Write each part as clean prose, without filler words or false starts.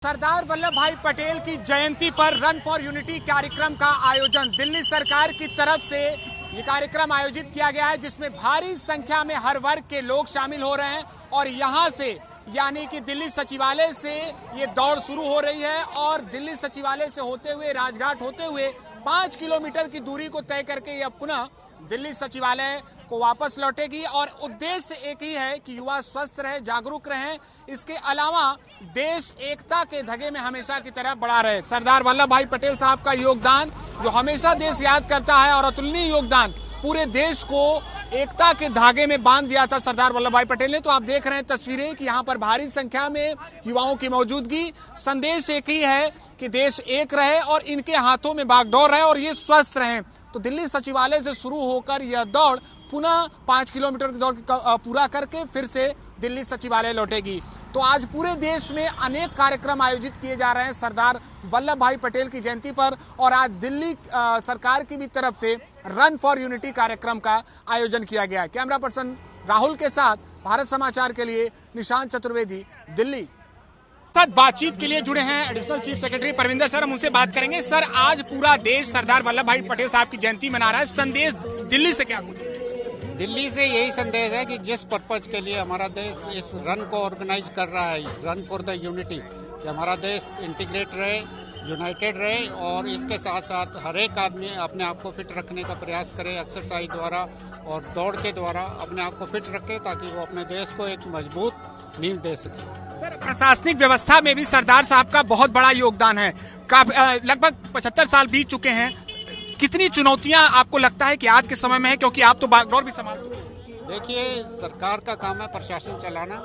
सरदार वल्लभ भाई पटेल की जयंती पर रन फॉर यूनिटी कार्यक्रम का आयोजन दिल्ली सरकार की तरफ से ये कार्यक्रम आयोजित किया गया है, जिसमें भारी संख्या में हर वर्ग के लोग शामिल हो रहे हैं और यहां से यानी कि दिल्ली सचिवालय से ये दौड़ शुरू हो रही है और दिल्ली सचिवालय से होते हुए राजघाट होते हुए 5 किलोमीटर की दूरी को तय करके यह पुनः दिल्ली सचिवालय को वापस लौटेगी और उद्देश्य एक ही है कि युवा स्वस्थ रहे, जागरूक रहें। इसके अलावा देश एकता के धागे में हमेशा की तरह बढ़ा रहे। सरदार वल्लभ भाई पटेल साहब का योगदान जो हमेशा देश याद करता है और अतुलनीय योगदान, पूरे देश को एकता के धागे में बांध दिया था सरदार वल्लभ भाई पटेल ने। तो आप देख रहे हैं तस्वीरें कि यहाँ पर भारी संख्या में युवाओं की मौजूदगी। संदेश एक ही है कि देश एक रहे और इनके हाथों में बागडोर रहे और ये स्वस्थ रहें। तो दिल्ली सचिवालय से शुरू होकर यह दौड़ पुनः 5 किलोमीटर की दौड़ पूरा करके फिर से दिल्ली सचिवालय लौटेगी। तो आज पूरे देश में अनेक कार्यक्रम आयोजित किए जा रहे हैं सरदार वल्लभ भाई पटेल की जयंती पर और आज दिल्ली सरकार की भी तरफ से रन फॉर यूनिटी कार्यक्रम का आयोजन किया गया है। कैमरा पर्सन राहुल के साथ भारत समाचार के लिए निशांत चतुर्वेदी, दिल्ली। साथ बातचीत के लिए जुड़े हैं additional chief secretary Parvinder sir, हम उनसे बात करेंगे। सर, आज पूरा देश सरदार वल्लभ भाई पटेल साहब की जयंती मना रहा है, संदेश दिल्ली से क्या? दिल्ली से यही संदेश है कि जिस पर्पज के लिए हमारा देश इस रन को ऑर्गेनाइज कर रहा है, रन फॉर द यूनिटी, कि हमारा देश इंटीग्रेट रहे, यूनाइटेड रहे और इसके साथ साथ हर एक आदमी अपने आप को फिट रखने का प्रयास करे, एक्सरसाइज द्वारा और दौड़ के द्वारा अपने आप को फिट रखे ताकि वो अपने देश को एक मजबूत नींव दे सके। सर, प्रशासनिक व्यवस्था में भी सरदार साहब का बहुत बड़ा योगदान है। लगभग 75 साल बीत चुके हैं। कितनी चुनौतियां आपको लगता है कि आज के समय में है, क्योंकि आप तो बागडोर भी संभाल चुके हैं? देखिए, सरकार का काम है प्रशासन चलाना।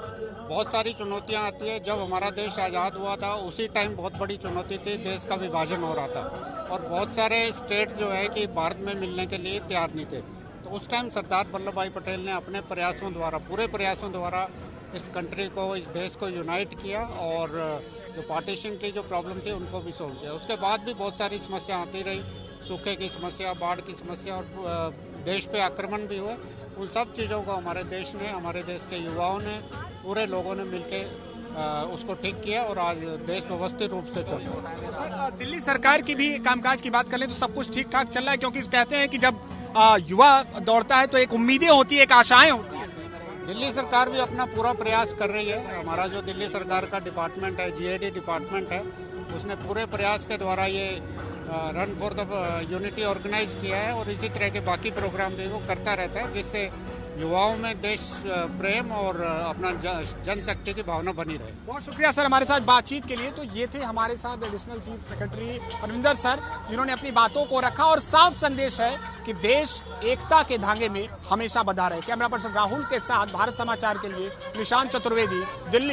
बहुत सारी चुनौतियां आती है। जब हमारा देश आज़ाद हुआ था उसी टाइम बहुत बड़ी चुनौती थी, देश का विभाजन हो रहा था और बहुत सारे स्टेट जो है कि भारत में मिलने के लिए तैयार नहीं थे। तो उस टाइम सरदार वल्लभ भाई पटेल ने अपने प्रयासों द्वारा, पूरे प्रयासों द्वारा इस कंट्री को, इस देश को यूनाइट किया और जो पार्टीशन की जो प्रॉब्लम थी उनको भी सोल्व किया। उसके बाद भी बहुत सारी समस्या आती रही, सूखे की समस्या, बाढ़ की समस्या और देश पे आक्रमण भी हुए। उन सब चीज़ों को हमारे देश ने, हमारे देश के युवाओं ने, पूरे लोगों ने मिलकर उसको ठीक किया और आज देश व्यवस्थित रूप से चल रहा है। दिल्ली सरकार की भी कामकाज की बात कर लें तो सब कुछ ठीक ठाक चल रहा है, क्योंकि कहते हैं कि जब युवा दौड़ता है तो एक उम्मीदें होती है, एक आशाएं होती है। दिल्ली सरकार भी अपना पूरा प्रयास कर रही है। हमारा जो दिल्ली सरकार का डिपार्टमेंट है, GID डिपार्टमेंट है, उसने पूरे प्रयास के द्वारा ये run for the unity organise किया है और इसी तरह के बाकी प्रोग्राम भी वो करता रहता है, जिससे युवाओं में देश प्रेम और अपना जनशक्ति की भावना बनी रहे। बहुत शुक्रिया सर हमारे साथ बातचीत के लिए। तो ये थे हमारे साथ additional chief secretary Parvinder sir, जिन्होंने अपनी बातों को रखा और साफ संदेश है कि देश एकता के धागे में हमेशा बंधा रहे। कैमरा पर्सन राहुल के साथ भारत समाचार के लिए निशांत चतुर्वेदी, दिल्ली।